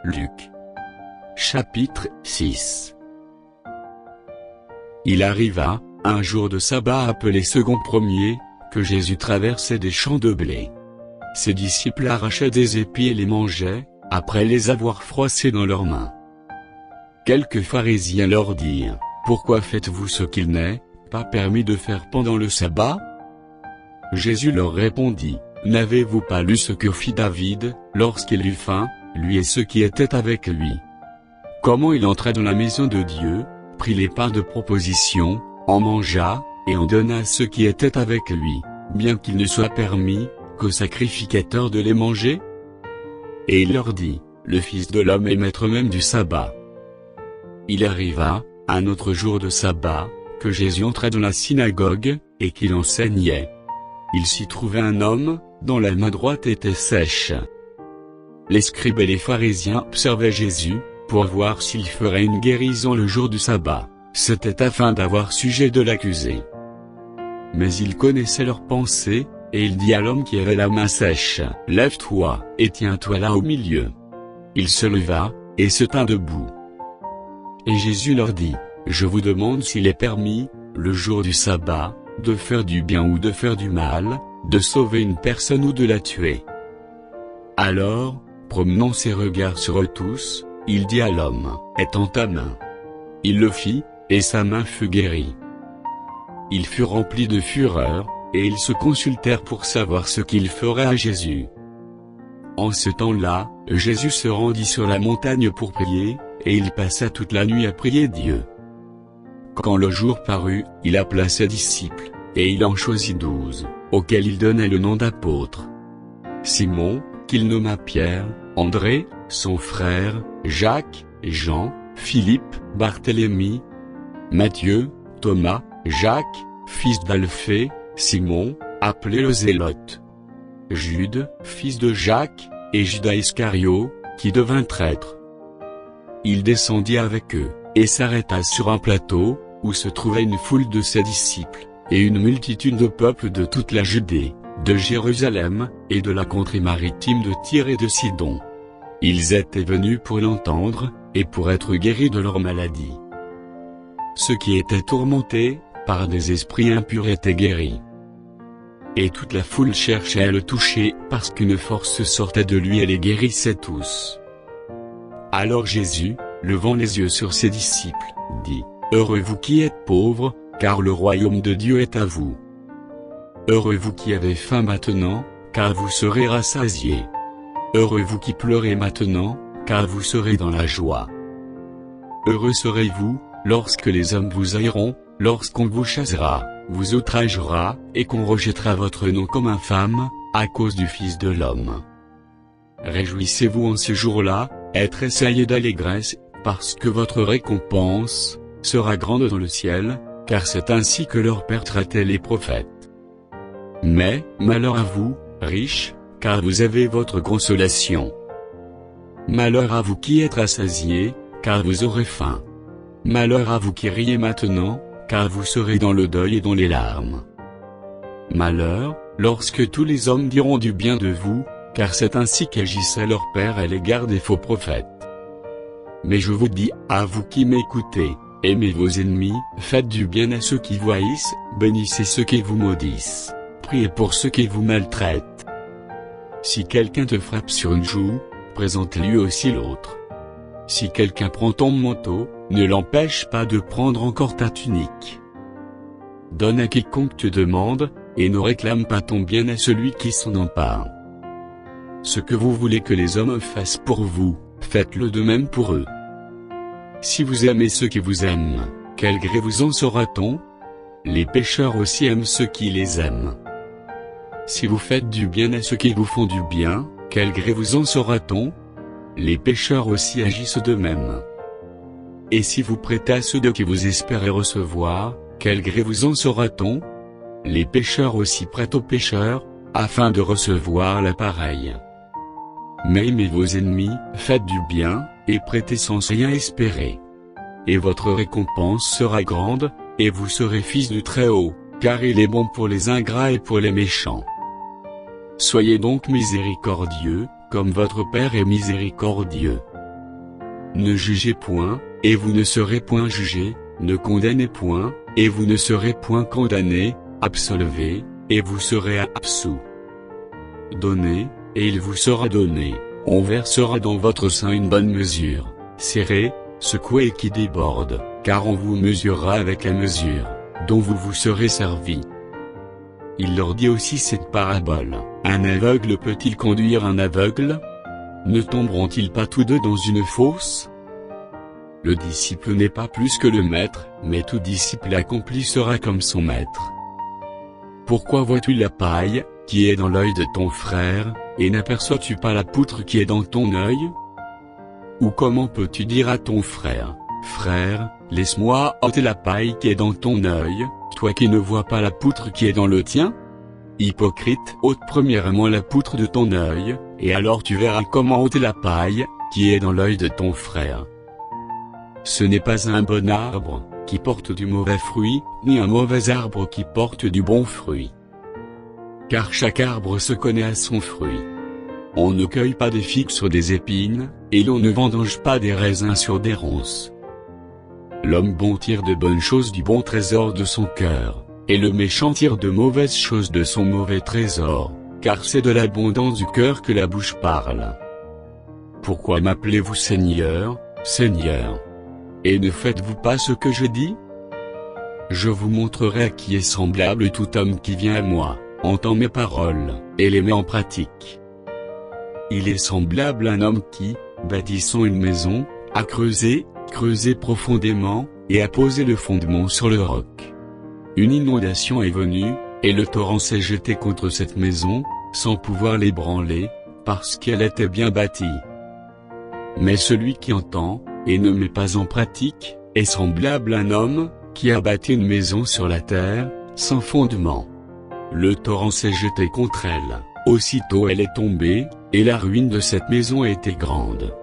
Luc. Chapitre 6. Il arriva, un jour de sabbat appelé second premier, que Jésus traversait des champs de blé. Ses disciples arrachaient des épis et les mangeaient, après les avoir froissés dans leurs mains. Quelques pharisiens leur dirent, « Pourquoi faites-vous ce qu'il n'est pas permis de faire pendant le sabbat ?» Jésus leur répondit, « N'avez-vous pas lu ce que fit David, lorsqu'il eut faim, lui et ceux qui étaient avec lui? Comment il entra dans la maison de Dieu, prit les pains de proposition, en mangea, et en donna à ceux qui étaient avec lui, bien qu'il ne soit permis, qu'aux sacrificateurs de les manger? Et il leur dit, le Fils de l'homme est maître même du sabbat. Il arriva, un autre jour de sabbat, que Jésus entra dans la synagogue, et qu'il enseignait. Il s'y trouvait un homme, dont la main droite était sèche. Les scribes et les pharisiens observaient Jésus, pour voir s'il ferait une guérison le jour du sabbat. C'était afin d'avoir sujet de l'accuser. Mais il connaissait leurs pensées, et il dit à l'homme qui avait la main sèche, « Lève-toi, et tiens-toi là au milieu. » Il se leva, et se tint debout. Et Jésus leur dit, « Je vous demande s'il est permis, le jour du sabbat, de faire du bien ou de faire du mal, de sauver une personne ou de la tuer. » Alors, promenant ses regards sur eux tous, il dit à l'homme, « Étends ta main. » Il le fit, et sa main fut guérie. Il fut rempli de fureur, et ils se consultèrent pour savoir ce qu'ils feraient à Jésus. En ce temps-là, Jésus se rendit sur la montagne pour prier, et il passa toute la nuit à prier Dieu. Quand le jour parut, il appela ses disciples, et il en choisit 12, auxquels il donna le nom d'apôtres. Simon, qu'il nomma Pierre, André, son frère, Jacques, Jean, Philippe, Barthélemy, Matthieu, Thomas, Jacques, fils d'Alphée, Simon, appelé le Zélote, Jude, fils de Jacques, et Judas Iscario, qui devint traître. Il descendit avec eux, et s'arrêta sur un plateau, où se trouvait une foule de ses disciples, et une multitude de peuple de toute la Judée, de Jérusalem, et de la contrée maritime de Tyr et de Sidon. Ils étaient venus pour l'entendre, et pour être guéris de leur maladie. Ceux qui étaient tourmentés, par des esprits impurs étaient guéris. Et toute la foule cherchait à le toucher, parce qu'une force sortait de lui et les guérissait tous. Alors Jésus, levant les yeux sur ses disciples, dit, « Heureux vous qui êtes pauvres, car le royaume de Dieu est à vous. Heureux vous qui avez faim maintenant, car vous serez rassasiés. Heureux vous qui pleurez maintenant, car vous serez dans la joie. Heureux serez-vous, lorsque les hommes vous haïront, lorsqu'on vous chassera, vous outragera, et qu'on rejettera votre nom comme infâme, à cause du Fils de l'homme. Réjouissez-vous en ce jour-là, et tressaillez d'allégresse, parce que votre récompense sera grande dans le ciel, car c'est ainsi que leur père traitait les prophètes. Mais, malheur à vous, riches, car vous avez votre consolation. Malheur à vous qui êtes rassasiés, car vous aurez faim. Malheur à vous qui riez maintenant, car vous serez dans le deuil et dans les larmes. Malheur, lorsque tous les hommes diront du bien de vous, car c'est ainsi qu'agissait leur père à l'égard des faux prophètes. Mais je vous dis, à vous qui m'écoutez, aimez vos ennemis, faites du bien à ceux qui vous haïssent, bénissez ceux qui vous maudissent, priez pour ceux qui vous maltraitent. Si quelqu'un te frappe sur une joue, présente-lui aussi l'autre. Si quelqu'un prend ton manteau, ne l'empêche pas de prendre encore ta tunique. Donne à quiconque te demande, et ne réclame pas ton bien à celui qui s'en empare. Ce que vous voulez que les hommes fassent pour vous, faites-le de même pour eux. Si vous aimez ceux qui vous aiment, quel gré vous en saura-t-on? Les pécheurs aussi aiment ceux qui les aiment. Si vous faites du bien à ceux qui vous font du bien, quel gré vous en saura-t-on? Les pécheurs aussi agissent de même. Et si vous prêtez à ceux de qui vous espérez recevoir, quel gré vous en saura-t-on? Les pécheurs aussi prêtent aux pécheurs, afin de recevoir la pareille. Mais aimez vos ennemis, faites du bien, et prêtez sans rien espérer. Et votre récompense sera grande, et vous serez fils du Très-Haut, car il est bon pour les ingrats et pour les méchants. Soyez donc miséricordieux, comme votre Père est miséricordieux. Ne jugez point, et vous ne serez point jugés, ne condamnez point, et vous ne serez point condamnés, absolvez, et vous serez absous. Donnez, et il vous sera donné, on versera dans votre sein une bonne mesure, serrée, secouée et qui déborde, car on vous mesurera avec la mesure, dont vous vous serez servi. Il leur dit aussi cette parabole, un aveugle peut-il conduire un aveugle? Ne tomberont-ils pas tous deux dans une fosse? Le disciple n'est pas plus que le maître, mais tout disciple accompli sera comme son maître. Pourquoi vois-tu la paille, qui est dans l'œil de ton frère, et n'aperçois-tu pas la poutre qui est dans ton œil? Ou comment peux-tu dire à ton frère, frère, laisse-moi ôter la paille qui est dans ton œil, toi qui ne vois pas la poutre qui est dans le tien? Hypocrite, ôte premièrement la poutre de ton œil, et alors tu verras comment ôter la paille, qui est dans l'œil de ton frère. Ce n'est pas un bon arbre, qui porte du mauvais fruit, ni un mauvais arbre qui porte du bon fruit. Car chaque arbre se connaît à son fruit. On ne cueille pas des figues sur des épines, et l'on ne vendange pas des raisins sur des ronces. L'homme bon tire de bonnes choses du bon trésor de son cœur, et le méchant tire de mauvaises choses de son mauvais trésor, car c'est de l'abondance du cœur que la bouche parle. Pourquoi m'appelez-vous Seigneur, Seigneur? Et ne faites-vous pas ce que je dis? Je vous montrerai à qui est semblable tout homme qui vient à moi, entend mes paroles, et les met en pratique. Il est semblable à un homme qui, bâtissant une maison, a creusé profondément, et a posé le fondement sur le roc. Une inondation est venue, et le torrent s'est jeté contre cette maison, sans pouvoir l'ébranler, parce qu'elle était bien bâtie. Mais celui qui entend, et ne met pas en pratique, est semblable à un homme, qui a bâti une maison sur la terre, sans fondement. Le torrent s'est jeté contre elle, aussitôt elle est tombée, et la ruine de cette maison était grande.